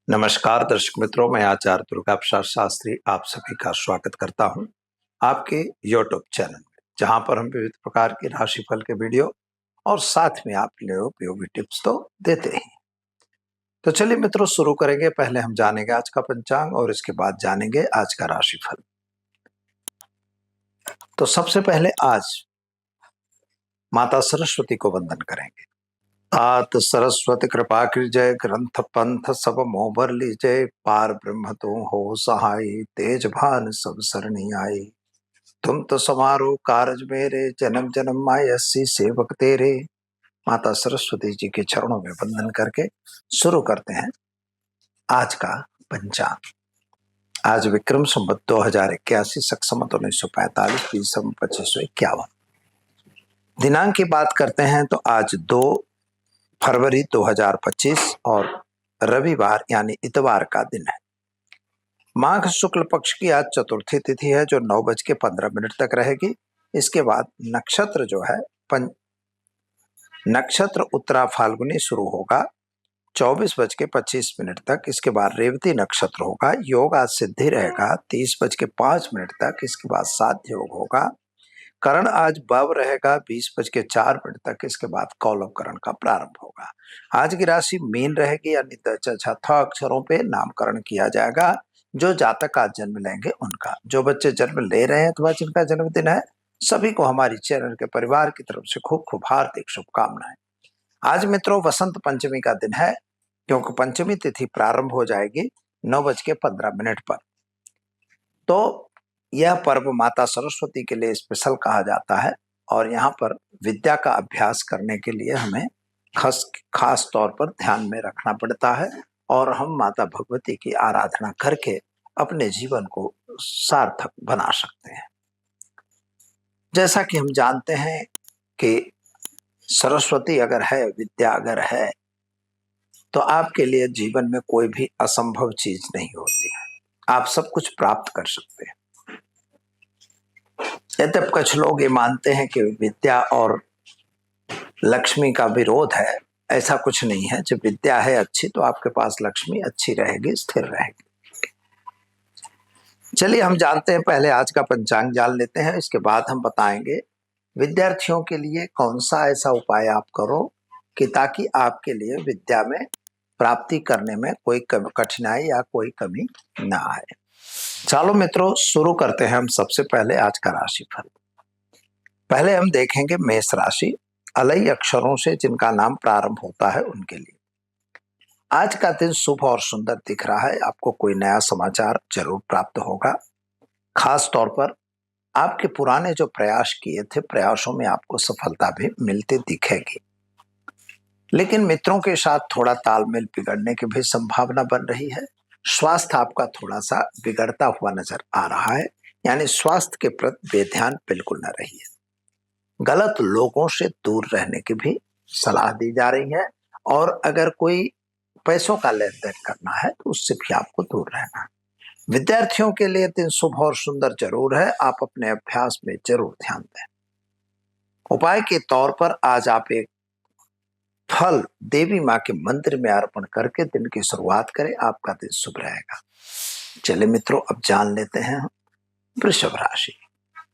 नमस्कार दर्शक मित्रों, मैं आचार्य दुर्गा प्रसाद शास्त्री आप सभी का स्वागत करता हूं आपके यूट्यूब चैनल में, जहां पर हम विविध प्रकार के राशिफल के वीडियो और साथ में आपके लिए उपयोगी टिप्स तो देते हैं। तो चलिए मित्रों, शुरू करेंगे। पहले हम जानेंगे आज का पंचांग और इसके बाद जानेंगे आज का राशिफल। तो सबसे पहले आज माता सरस्वती को वंदन करेंगे। तात सरस्वती कृपा की जय, ग्रंथ पंथ सब मोबर लीजय, पार ब्रह्म तुम हो सहाय, तेज भान सब सरणी आए। तुम तो समारो कारज मेरे, जन्म जन्म मायसी सेवक तेरे। माता सरस्वती जी के चरणों में वंदन करके शुरू करते हैं आज का पंचांग। आज विक्रम संवत 2081, शक संवत 1945, बीस 2551। दिनांक की बात करते हैं तो आज 2 फरवरी 2025 और रविवार यानी इतवार का दिन है। माघ शुक्ल पक्ष की आज चतुर्थी तिथि है, जो 9:15 तक रहेगी। इसके बाद नक्षत्र जो है नक्षत्र उत्तरा फाल्गुनी शुरू होगा 24:25 तक। इसके बाद रेवती नक्षत्र होगा। योग आज सिद्धि रहेगा 30:05 तक। इसके बाद साध्य योग होगा। करण आज बव रहेगा 20:04 तक। इसके बाद कौलव करण का प्रारंभ होगा। आज की राशि मीन रहेगी, यानी चौथा अक्षरों पे नामकरण किया जाएगा। जो जातक आज जन्म लेंगे उनका, जो बच्चे जन्म ले रहे हैं अथवा जिनका जन्मदिन है, सभी को हमारी चैनल के परिवार की तरफ से खूब खूब हार्दिक शुभकामनाएं। आज मित्रों वसंत पंचमी का दिन है, क्योंकि पंचमी तिथि प्रारंभ हो जाएगी 9:15 पर। तो यह पर्व माता सरस्वती के लिए स्पेशल कहा जाता है, और यहाँ पर विद्या का अभ्यास करने के लिए हमें खास तौर पर ध्यान में रखना पड़ता है, और हम माता भगवती की आराधना करके अपने जीवन को सार्थक बना सकते हैं। जैसा कि हम जानते हैं कि सरस्वती अगर है, विद्या अगर है, तो आपके लिए जीवन में कोई भी असंभव चीज नहीं होती है। आप सब कुछ प्राप्त कर सकते हैं। यद्यप कुछ लोग ये मानते हैं कि विद्या और लक्ष्मी का विरोध है, ऐसा कुछ नहीं है। जब विद्या है अच्छी, तो आपके पास लक्ष्मी अच्छी रहेगी, स्थिर रहेगी। चलिए हम जानते हैं, पहले आज का पंचांग जान लेते हैं। इसके बाद हम बताएंगे विद्यार्थियों के लिए कौन सा ऐसा उपाय आप करो कि ताकि आपके लिए विद्या में प्राप्ति करने में कोई कठिनाई या कोई कमी ना आए। चलो मित्रों, शुरू करते हैं हम सबसे पहले आज का राशिफल। पहले हम देखेंगे मेष राशि। अलई अक्षरों से जिनका नाम प्रारंभ होता है उनके लिए आज का दिन शुभ और सुंदर दिख रहा है। आपको कोई नया समाचार जरूर प्राप्त होगा। खास तौर पर आपके पुराने जो प्रयास किए थे, प्रयासों में आपको सफलता भी मिलती दिखेगी। लेकिन मित्रों के साथ थोड़ा तालमेल बिगड़ने की भी संभावना बन रही है। स्वास्थ्य आपका थोड़ा सा बिगड़ता हुआ नजर आ रहा है, यानी स्वास्थ्य के प्रति बेध्यान बिल्कुल न रहिए। गलत लोगों से दूर रहने की भी सलाह दी जा रही है, और अगर कोई पैसों का लेन देन करना है तो उससे भी आपको दूर रहना है। विद्यार्थियों के लिए दिन शुभ और सुंदर जरूर है। आप अपने अभ्यास में जरूर ध्यान दें। उपाय के तौर पर आज आप एक फल देवी माँ के मंदिर में अर्पण करके दिन की शुरुआत करें, आपका दिन शुभ रहेगा। चलिए मित्रों, अब जान लेते हैं वृषभ राशि।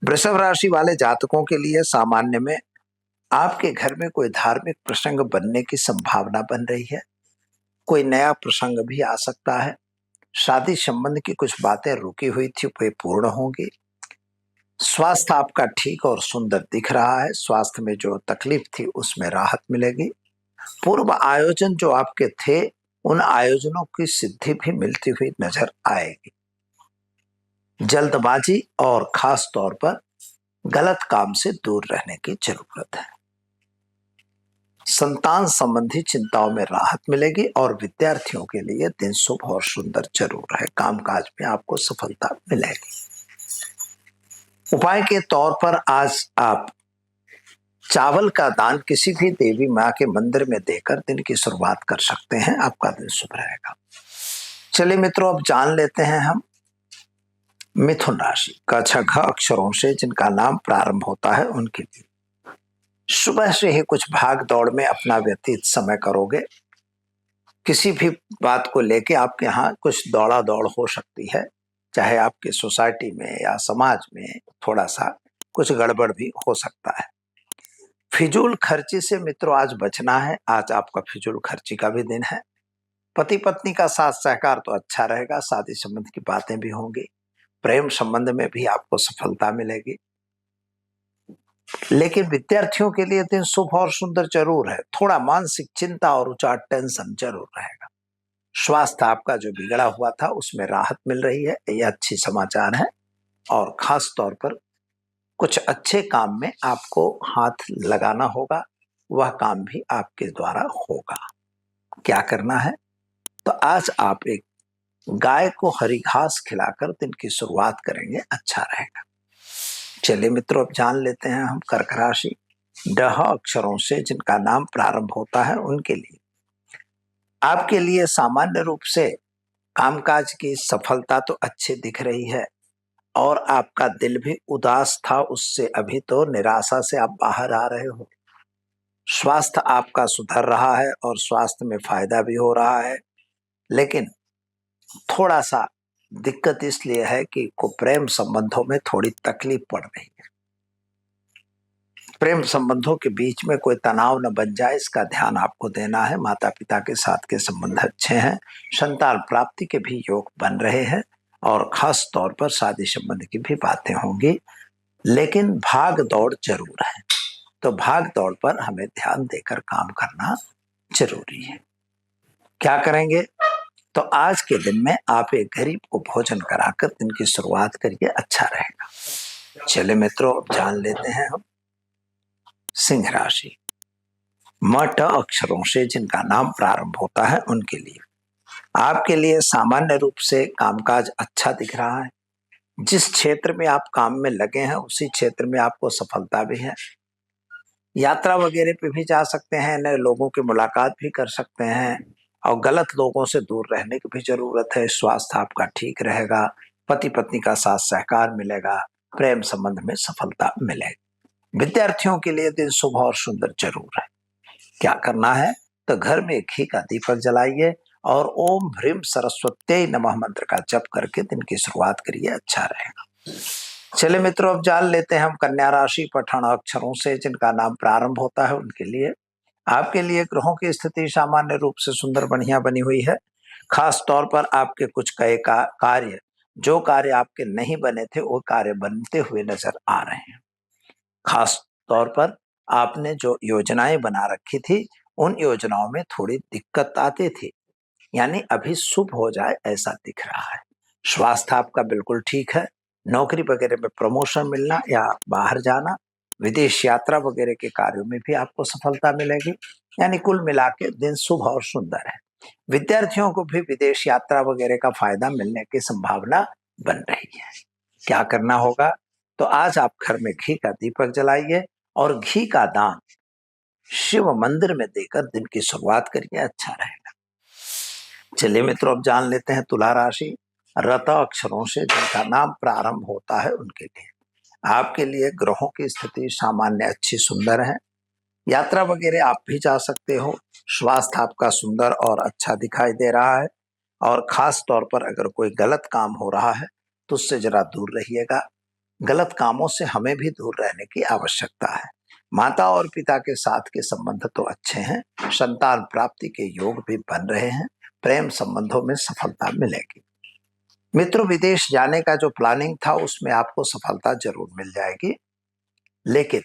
वृषभ राशि वाले जातकों के लिए सामान्य में आपके घर में कोई धार्मिक प्रसंग बनने की संभावना बन रही है। कोई नया प्रसंग भी आ सकता है। शादी संबंध की कुछ बातें रुकी हुई थी, वे पूर्ण होंगी। स्वास्थ्य आपका ठीक और सुंदर दिख रहा है। स्वास्थ्य में जो तकलीफ थी उसमें राहत मिलेगी। पूर्व आयोजन जो आपके थे, उन आयोजनों की सिद्धि भी मिलती हुई नजर आएगी। जल्दबाजी और खास तौर पर गलत काम से दूर रहने की जरूरत है। संतान संबंधी चिंताओं में राहत मिलेगी, और विद्यार्थियों के लिए दिन शुभ और सुंदर जरूर है। कामकाज में आपको सफलता मिलेगी। उपाय के तौर पर आज आप चावल का दान किसी भी देवी माँ के मंदिर में देकर दिन की शुरुआत कर सकते हैं। आपका दिन शुभ रहेगा। चलिए मित्रों, अब जान लेते हैं हम मिथुन राशि। क छ घ अक्षरों से जिनका नाम प्रारंभ होता है उनके लिए सुबह से ही कुछ भाग दौड़ में अपना व्यतीत समय करोगे। किसी भी बात को लेके आपके यहाँ कुछ दौड़ा दौड़ हो सकती है, चाहे आपकी सोसाइटी में या समाज में थोड़ा सा कुछ गड़बड़ भी हो सकता है। फिजूल खर्ची से मित्रों आज बचना है। आज आपका फिजूल खर्ची का भी दिन है। पति पत्नी का साथ सहकार तो अच्छा रहेगा, शादी संबंध की बातें भी होंगी, प्रेम संबंध में भी आपको सफलता मिलेगी। लेकिन विद्यार्थियों के लिए दिन शुभ और सुंदर जरूर है। थोड़ा मानसिक चिंता और ऊंचा टेंशन जरूर रहेगा। स्वास्थ्य आपका जो बिगड़ा हुआ था उसमें राहत मिल रही है, यह अच्छी समाचार है। और खास तौर पर कुछ अच्छे काम में आपको हाथ लगाना होगा, वह काम भी आपके द्वारा होगा। क्या करना है? तो आज आप एक गाय को हरी घास खिलाकर दिन की शुरुआत करेंगे, अच्छा रहेगा। चलिए मित्रों, अब जान लेते हैं हम कर्क राशि। ड अक्षरों से जिनका नाम प्रारंभ होता है उनके लिए आपके लिए सामान्य रूप से कामकाज की सफलता तो अच्छी दिख रही है और आपका दिल भी उदास था, उससे अभी तो निराशा से आप बाहर आ रहे हो। स्वास्थ्य आपका सुधर रहा है और स्वास्थ्य में फायदा भी हो रहा है, लेकिन थोड़ा सा दिक्कत इसलिए है कि को प्रेम संबंधों में थोड़ी तकलीफ पड़ रही है। प्रेम संबंधों के बीच में कोई तनाव न बन जाए, इसका ध्यान आपको देना है। माता पिता के साथ के संबंध अच्छे हैं, संतान प्राप्ति के भी योग बन रहे हैं और खास तौर पर शादी संबंध की भी बातें होंगी, लेकिन भाग दौड़ जरूर है। तो भाग दौड़ पर हमें ध्यान देकर काम करना जरूरी है। क्या करेंगे? तो आज के दिन में आप एक गरीब को भोजन कराकर दिन की शुरुआत करिए, अच्छा रहेगा। चले मित्रों, अब जान लेते हैं हम सिंह राशि। मठ अक्षरों से जिनका नाम प्रारंभ होता है उनके लिए आपके लिए सामान्य रूप से कामकाज अच्छा दिख रहा है। जिस क्षेत्र में आप काम में लगे हैं उसी क्षेत्र में आपको सफलता भी है। यात्रा वगैरह पे भी जा सकते हैं, नए लोगों की मुलाकात भी कर सकते हैं और गलत लोगों से दूर रहने की भी जरूरत है। स्वास्थ्य आपका ठीक रहेगा, पति पत्नी का साथ सहकार मिलेगा, प्रेम संबंध में सफलता मिलेगी। विद्यार्थियों के लिए दिन शुभ और सुंदर जरूर है। क्या करना है? तो घर में घी का दीपक जलाइए और ओम ह्रीम सरस्वत्यै नमः मंत्र का जप करके दिन की शुरुआत करिए, अच्छा रहेगा। चले मित्रों, अब जान लेते हैं हम कन्या राशि। पठान अक्षरों से जिनका नाम प्रारंभ होता है उनके लिए आपके लिए ग्रहों की स्थिति सामान्य रूप से सुंदर बढ़िया बनी हुई है। खास तौर पर आपके कुछ कई कार्य, जो कार्य आपके नहीं बने थे वो कार्य बनते हुए नजर आ रहे हैं। खास तौर पर आपने जो योजनाएं बना रखी थी उन योजनाओं में थोड़ी दिक्कत आती थी, यानी अभी शुभ हो जाए ऐसा दिख रहा है। स्वास्थ्य आपका बिल्कुल ठीक है। नौकरी वगैरह में प्रमोशन मिलना या बाहर जाना, विदेश यात्रा वगैरह के कार्यों में भी आपको सफलता मिलेगी। यानी कुल मिला के दिन शुभ और सुंदर है। विद्यार्थियों को भी विदेश यात्रा वगैरह का फायदा मिलने की संभावना बन रही है। क्या करना होगा? तो आज आप घर में घी का दीपक जलाइए और घी का दान शिव मंदिर में देकर दिन की शुरुआत करिए, अच्छा रहेगा। चलिए मित्रों, अब जान लेते हैं तुला राशि। रत अक्षरों से जिनका नाम प्रारंभ होता है उनके लिए आपके लिए ग्रहों की स्थिति सामान्य अच्छी सुंदर है। यात्रा वगैरह आप भी जा सकते हो। स्वास्थ्य आपका सुंदर और अच्छा दिखाई दे रहा है और खास तौर पर अगर कोई गलत काम हो रहा है तो उससे जरा दूर रहिएगा। गलत कामों से हमें भी दूर रहने की आवश्यकता है। माता और पिता के साथ के संबंध तो अच्छे हैं, संतान प्राप्ति के योग भी बन रहे हैं, प्रेम संबंधों में सफलता मिलेगी। मित्रों, विदेश जाने का जो प्लानिंग था उसमें आपको सफलता जरूर मिल जाएगी, लेकिन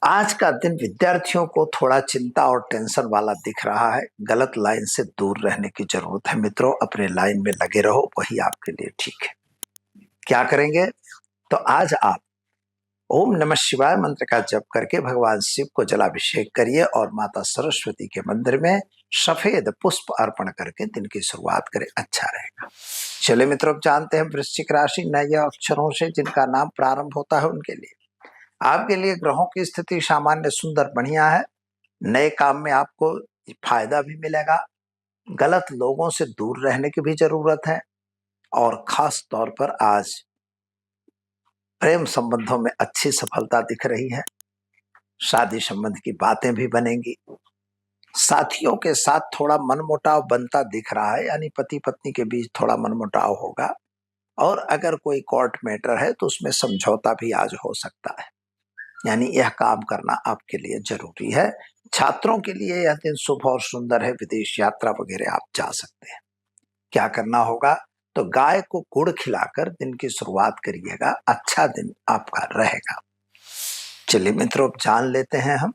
आज का दिन विद्यार्थियों को थोड़ा चिंता और टेंशन वाला दिख रहा है। गलत लाइन से दूर रहने की जरूरत है। मित्रों, अपने लाइन में लगे रहो, वही आपके लिए ठीक है। क्या करेंगे? तो आज आप ओम नमः शिवाय मंत्र का जप करके भगवान शिव को जलाभिषेक करिए और माता सरस्वती के मंदिर में सफेद पुष्प अर्पण करके दिन की शुरुआत करें, अच्छा रहेगा। चले मित्रों, जानते हैं वृश्चिक राशि। नए अक्षरों से जिनका नाम प्रारंभ होता है उनके लिए आपके लिए ग्रहों की स्थिति सामान्य सुंदर बढ़िया है। नए काम में आपको फायदा भी मिलेगा। गलत लोगों से दूर रहने की भी जरूरत है और खास तौर पर आज प्रेम संबंधों में अच्छी सफलता दिख रही है। शादी संबंध की बातें भी बनेंगी। साथियों के साथ थोड़ा मनमुटाव बनता दिख रहा है, यानी पति पत्नी के बीच थोड़ा मनमुटाव होगा। और अगर कोई कोर्ट मैटर है तो उसमें समझौता भी आज हो सकता है, यानी यह काम करना आपके लिए जरूरी है। छात्रों के लिए यह दिन शुभ और सुंदर है, विदेश यात्रा वगैरह आप जा सकते हैं। क्या करना होगा, तो गाय को गुड़ खिलाकर दिन की शुरुआत करिएगा, अच्छा दिन आपका रहेगा। चलिए मित्रों, अब जान लेते हैं हम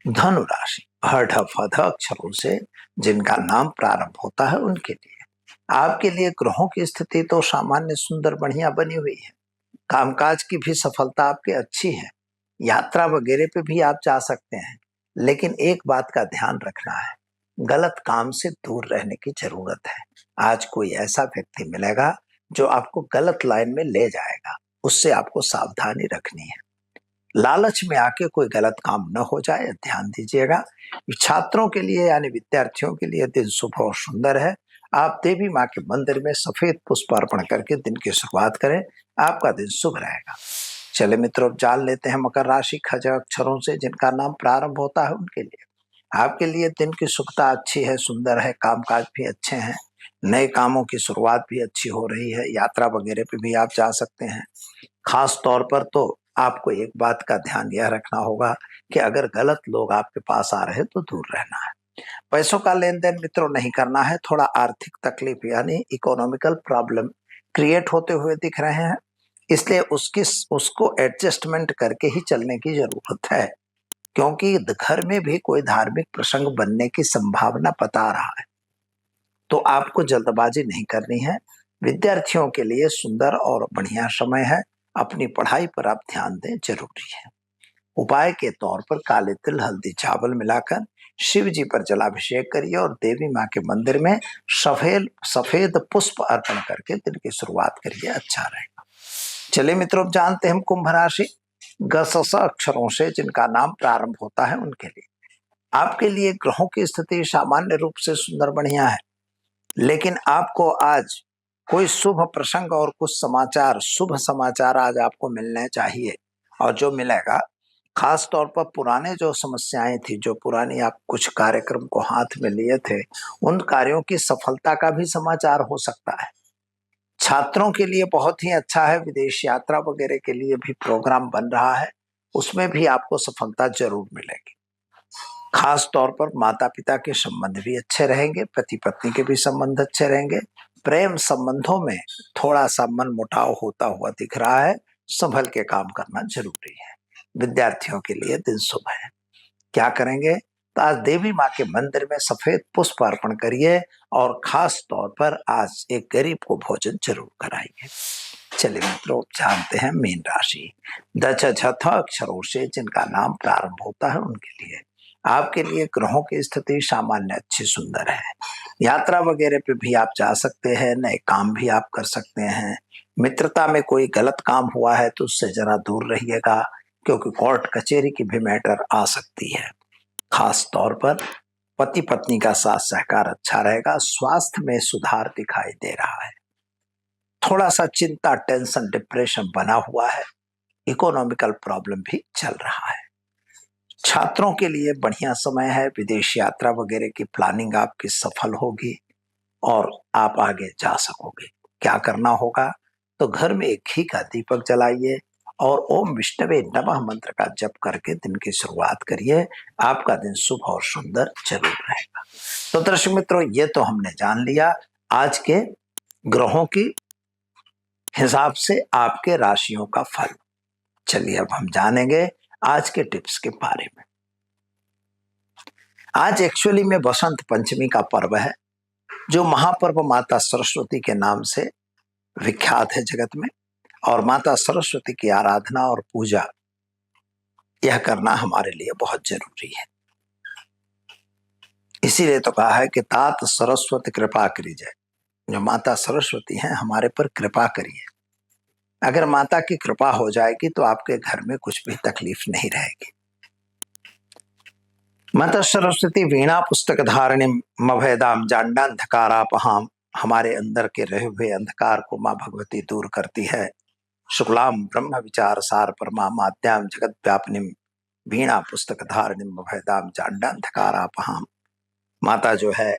धनु राशि। हठ फध अक्षरों से जिनका नाम प्रारंभ होता है उनके लिए आपके लिए ग्रहों की स्थिति तो सामान्य सुंदर बढ़िया बनी हुई है। कामकाज की भी सफलता आपकी अच्छी है। यात्रा वगैरह पे भी आप जा सकते हैं, लेकिन एक बात का ध्यान रखना है, गलत काम से दूर रहने की जरूरत है। आज कोई ऐसा व्यक्ति मिलेगा जो आपको गलत लाइन में ले जाएगा, उससे आपको सावधानी रखनी है। लालच में आके कोई गलत काम न हो जाए, ध्यान दीजिएगा। छात्रों के लिए यानी विद्यार्थियों के लिए दिन शुभ और सुंदर है। आप देवी माँ के मंदिर में सफेद पुष्प अर्पण करके दिन की शुरुआत करें, आपका दिन शुभ रहेगा। चले मित्रों, अब जान लेते हैं मकर राशि। खज अक्षरों से जिनका नाम प्रारंभ होता है उनके लिए आपके लिए दिन की सुखता अच्छी है, सुंदर है, कामकाज भी अच्छे हैं, नए कामों की शुरुआत भी अच्छी हो रही है, यात्रा वगैरह पे भी आप जा सकते हैं। खास तौर पर तो आपको एक बात का ध्यान यह रखना होगा कि अगर गलत लोग आपके पास आ रहे हैं तो दूर रहना है। पैसों का लेन देन मित्रों नहीं करना है, थोड़ा आर्थिक तकलीफ यानी इकोनॉमिकल प्रॉब्लम क्रिएट होते हुए दिख रहे हैं, इसलिए उसको एडजस्टमेंट करके ही चलने की जरूरत है, क्योंकि घर में भी कोई धार्मिक प्रसंग बनने की संभावना बता रहा है, तो आपको जल्दबाजी नहीं करनी है। विद्यार्थियों के लिए सुंदर और बढ़िया समय है, अपनी पढ़ाई पर आप ध्यान दें, जरूरी है। उपाय के तौर पर काले तिल हल्दी चावल मिलाकर शिव जी पर जलाभिषेक करिए और देवी माँ के मंदिर में सफेद सफेद पुष्प अर्पण करके दिन की शुरुआत करिए, अच्छा रहेगा। चलिए मित्रों, जानते हैं हम कुंभ राशि। गसस अक्षरों से जिनका नाम प्रारंभ होता है उनके लिए आपके लिए ग्रहों की स्थिति सामान्य रूप से सुंदर बढ़िया है, लेकिन आपको आज कोई शुभ प्रसंग और कुछ समाचार, शुभ समाचार आज आपको मिलने चाहिए, और जो मिलेगा खास तौर पर पुराने जो समस्याएं थी, जो पुरानी आप कुछ कार्यक्रम को हाथ में लिए थे, उन कार्यों की सफलता का भी समाचार हो सकता है। छात्रों के लिए बहुत ही अच्छा है, विदेश यात्रा वगैरह के लिए भी प्रोग्राम बन रहा है, उसमें भी आपको सफलता जरूर मिलेगी। खास तौर पर माता पिता के संबंध भी अच्छे रहेंगे, पति पत्नी के भी संबंध अच्छे रहेंगे। प्रेम संबंधों में थोड़ा सा मन मुटाव होता हुआ दिख रहा है, संभल के काम करना जरूरी है। विद्यार्थियों के लिए दिन शुभ है। क्या करेंगे, तो आज देवी माँ के मंदिर में सफेद पुष्प अर्पण करिए और खास तौर पर आज एक गरीब को भोजन जरूर कराइए। चलिए मित्रों, जानते हैं मीन राशि। दच झथ अक्षरों से जिनका नाम प्रारंभ होता है उनके लिए आपके लिए ग्रहों की स्थिति सामान्य अच्छी सुंदर है। यात्रा वगैरह पे भी आप जा सकते हैं, नए काम भी आप कर सकते हैं। मित्रता में कोई गलत काम हुआ है तो उससे जरा दूर रहिएगा, क्योंकि कोर्ट कचहरी की भी मैटर आ सकती है। खास तौर पर पति पत्नी का साथ सहकार अच्छा रहेगा। स्वास्थ्य में सुधार दिखाई दे रहा है, थोड़ा सा चिंता, टेंशन, डिप्रेशन बना हुआ है, इकोनॉमिकल प्रॉब्लम भी चल रहा है। छात्रों के लिए बढ़िया समय है, विदेश यात्रा वगैरह की प्लानिंग आपकी सफल होगी और आप आगे जा सकोगे। क्या करना होगा, तो घर में एक घी का दीपक जलाइए और ओम विष्णवे नमः मंत्र का जप करके दिन की शुरुआत करिए, आपका दिन शुभ और सुंदर जरूर रहेगा। तो दर्शक मित्रों, ये तो हमने जान लिया आज के ग्रहों की हिसाब से आपके राशियों का फल। चलिए अब हम जानेंगे आज के टिप्स के बारे में। आज एक्चुअली में बसंत पंचमी का पर्व है, जो महापर्व माता सरस्वती के नाम से विख्यात है जगत में, और माता सरस्वती की आराधना और पूजा यह करना हमारे लिए बहुत जरूरी है। इसीलिए तो कहा है कि तात सरस्वती कृपा करिए, जो माता सरस्वती हैं हमारे पर कृपा करिए। अगर माता की कृपा हो जाएगी तो आपके घर में कुछ भी तकलीफ नहीं रहेगी। माता सरस्वती वीणा पुस्तक धारिणी मभेदाम जांडांधकारापहाम, हमारे अंदर के रहे हुए अंधकार को माँ भगवती दूर करती है। शुक्लाम ब्रह्म विचार सार परमा माद्याम जगत व्यापनिम वीणा पुस्तक धारणिम भयदाम जांडांधकारापहाम। माता जो है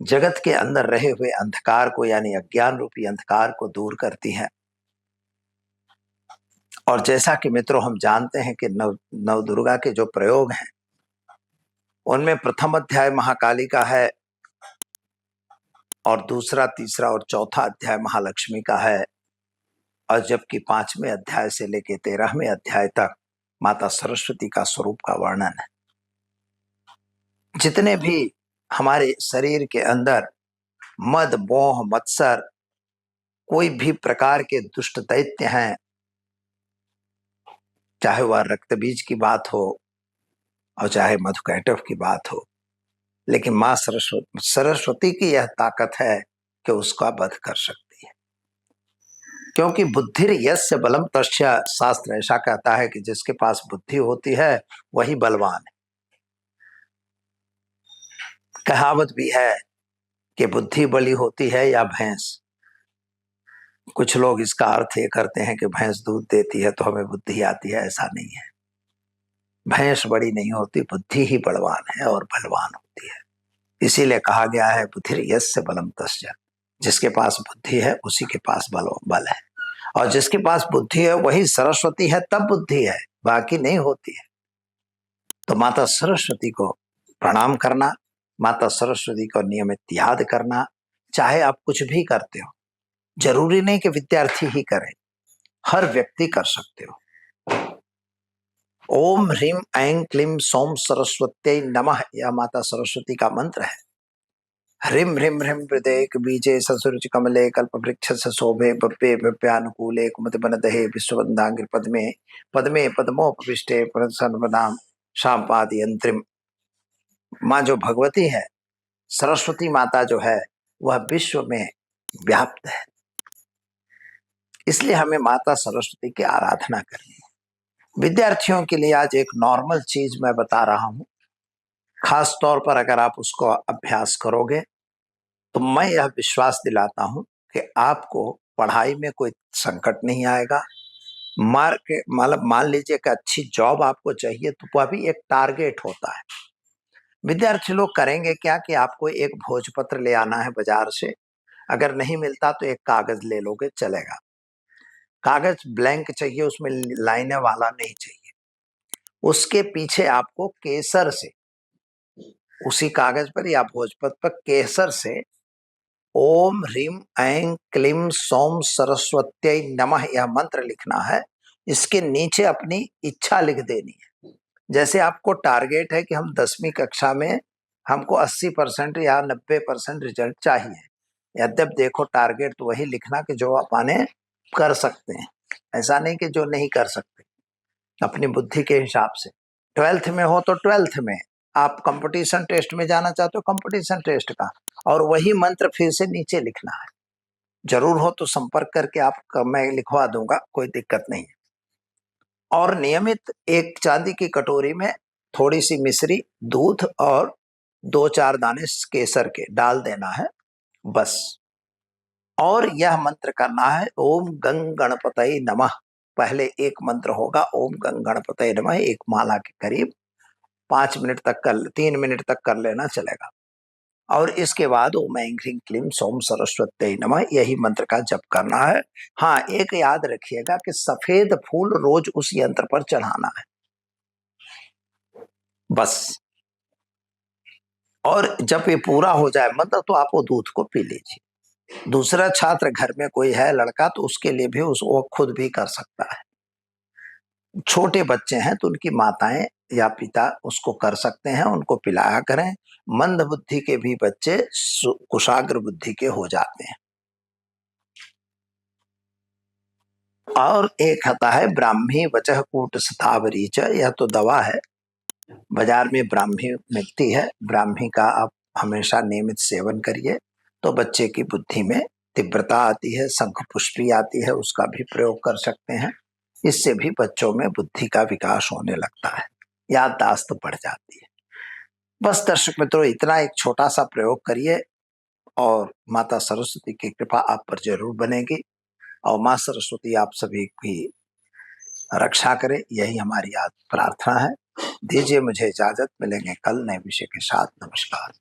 जगत के अंदर रहे हुए अंधकार को यानी अज्ञान रूपी अंधकार को दूर करती है। और जैसा कि मित्रों हम जानते हैं कि नव दुर्गा के जो प्रयोग हैं उनमें प्रथम अध्याय महाकाली का है और दूसरा, तीसरा और चौथा अध्याय महालक्ष्मी का है, और जबकि 5वें अध्याय से लेकर 13वें अध्याय तक माता सरस्वती का स्वरूप का वर्णन है। जितने भी हमारे शरीर के अंदर मद मोह मत्सर कोई भी प्रकार के दुष्ट दैत्य हैं, चाहे वह रक्त बीज की बात हो और चाहे मधुकैटभ की बात हो, लेकिन मां सरस्वती की यह ताकत है कि उसका वध कर सकती है। क्योंकि बुद्धिर यस्य बलम तस्य, शास्त्र ऐसा कहता है कि जिसके पास बुद्धि होती है वही बलवान है। कहावत भी है कि बुद्धि बली होती है या भैंस। कुछ लोग इसका अर्थ ये करते हैं कि भैंस दूध देती है तो हमें बुद्धि आती है, ऐसा नहीं है। भैंस बड़ी नहीं होती, बुद्धि ही बलवान है और बलवान होती है। इसीलिए कहा गया है बुद्धिर यस्य बलम तस्य, जिसके पास बुद्धि है उसी के पास बल है। और जिसके पास बुद्धि है वही सरस्वती है, तब बुद्धि है, बाकी नहीं होती है। तो माता सरस्वती को प्रणाम करना, माता सरस्वती को नियमित याद करना, चाहे आप कुछ भी करते हो, जरूरी नहीं कि विद्यार्थी ही करे, हर व्यक्ति कर सकते हो। ओम ह्रीम ऐं क्लीं सौम सरस्वत्यै नमः, यह माता सरस्वती का मंत्र है। ह्रीं ह्रीं ह्रीं हृदय बीजे ससुरुचि कमले कल्प वृक्ष शोभे बप्पे बप्प्यानुकूले कुमति बनदहे विश्ववंदांग्रि पद्मे पद्मे पद्मोपविष्टे सर्वदाम शांपादि यंत्रिम। माँ जो भगवती है, सरस्वती माता जो है, वह विश्व में व्याप्त है। इसलिए हमें माता सरस्वती की आराधना करनी है। विद्यार्थियों के लिए आज एक नॉर्मल चीज मैं बता रहा हूं, खास तौर पर अगर आप उसको अभ्यास करोगे तो मैं यह विश्वास दिलाता हूं कि आपको पढ़ाई में कोई संकट नहीं आएगा। मतलब मान लीजिए कि अच्छी जॉब आपको चाहिए तो वह भी एक टारगेट होता है। विद्यार्थी लोग करेंगे क्या कि आपको एक भोजपत्र ले आना है बाजार से, अगर नहीं मिलता तो एक कागज ले लोगे, चलेगा। कागज ब्लैंक चाहिए, उसमें लाइनें वाला नहीं चाहिए। उसके पीछे आपको केसर से, उसी कागज पर या भोजपत्र पर केसर से ओम ह्रीम ऐं क्लीं सौम सरस्वत्यै नमः यह मंत्र लिखना है। इसके नीचे अपनी इच्छा लिख देनी है। जैसे आपको टारगेट है कि हम 10वीं कक्षा में हमको 80% या 90% रिजल्ट चाहिए, यद्यप देखो टारगेट तो वही लिखना कि जो आप आने कर सकते हैं, ऐसा नहीं कि जो नहीं कर सकते, अपनी बुद्धि के हिसाब से। 12th में हो तो 12th में, आप कंपटीशन टेस्ट में जाना चाहते हो कंपटीशन टेस्ट का, और वही मंत्र फिर से नीचे लिखना है। जरूर हो तो संपर्क करके आप, मैं लिखवा दूंगा, कोई दिक्कत नहीं है। और नियमित एक चांदी की कटोरी में थोड़ी सी मिश्री, दूध और 2-4 दाने केसर के डाल देना है, बस। और यह मंत्र करना है ओम गंग गणपतये नमः। पहले एक मंत्र होगा ओम गंग गणपतये नमः, एक माला के करीब 5 मिनट तक कर, 3 मिनट तक कर लेना, चलेगा। और इसके बाद ओम ऐं ह्रीं क्लीं सौम सरस्वत्यै नमः यही मंत्र का जप करना है। हाँ, एक याद रखिएगा कि सफेद फूल रोज उस यंत्र पर चढ़ाना है, बस। और जब ये पूरा हो जाए मंत्र तो आप वो दूध को पी लीजिए। दूसरा छात्र घर में कोई है लड़का तो उसके लिए भी वो खुद भी कर सकता है। छोटे बच्चे हैं तो उनकी माताएं या पिता उसको कर सकते हैं, उनको पिलाया करें। मंद बुद्धि के भी बच्चे कुशाग्र बुद्धि के हो जाते हैं। और एक आता है ब्राह्मी वचः कूट स्थावरीच, यह तो दवा है, बाजार में ब्राह्मी मिलती है। ब्राह्मी का आप हमेशा नियमित सेवन करिए तो बच्चे की बुद्धि में तीव्रता आती है। शंख पुष्पी आती है, उसका भी प्रयोग कर सकते हैं। इससे भी बच्चों में बुद्धि का विकास होने लगता है, याददाश्त बढ़ जाती है। बस दर्शक मित्रों, इतना एक छोटा सा प्रयोग करिए और माता सरस्वती की कृपा आप पर जरूर बनेगी, और माँ सरस्वती आप सभी की रक्षा करे, यही हमारी आज प्रार्थना है। दीजिए मुझे इजाजत, मिलेंगे कल नए विषय के साथ। नमस्कार।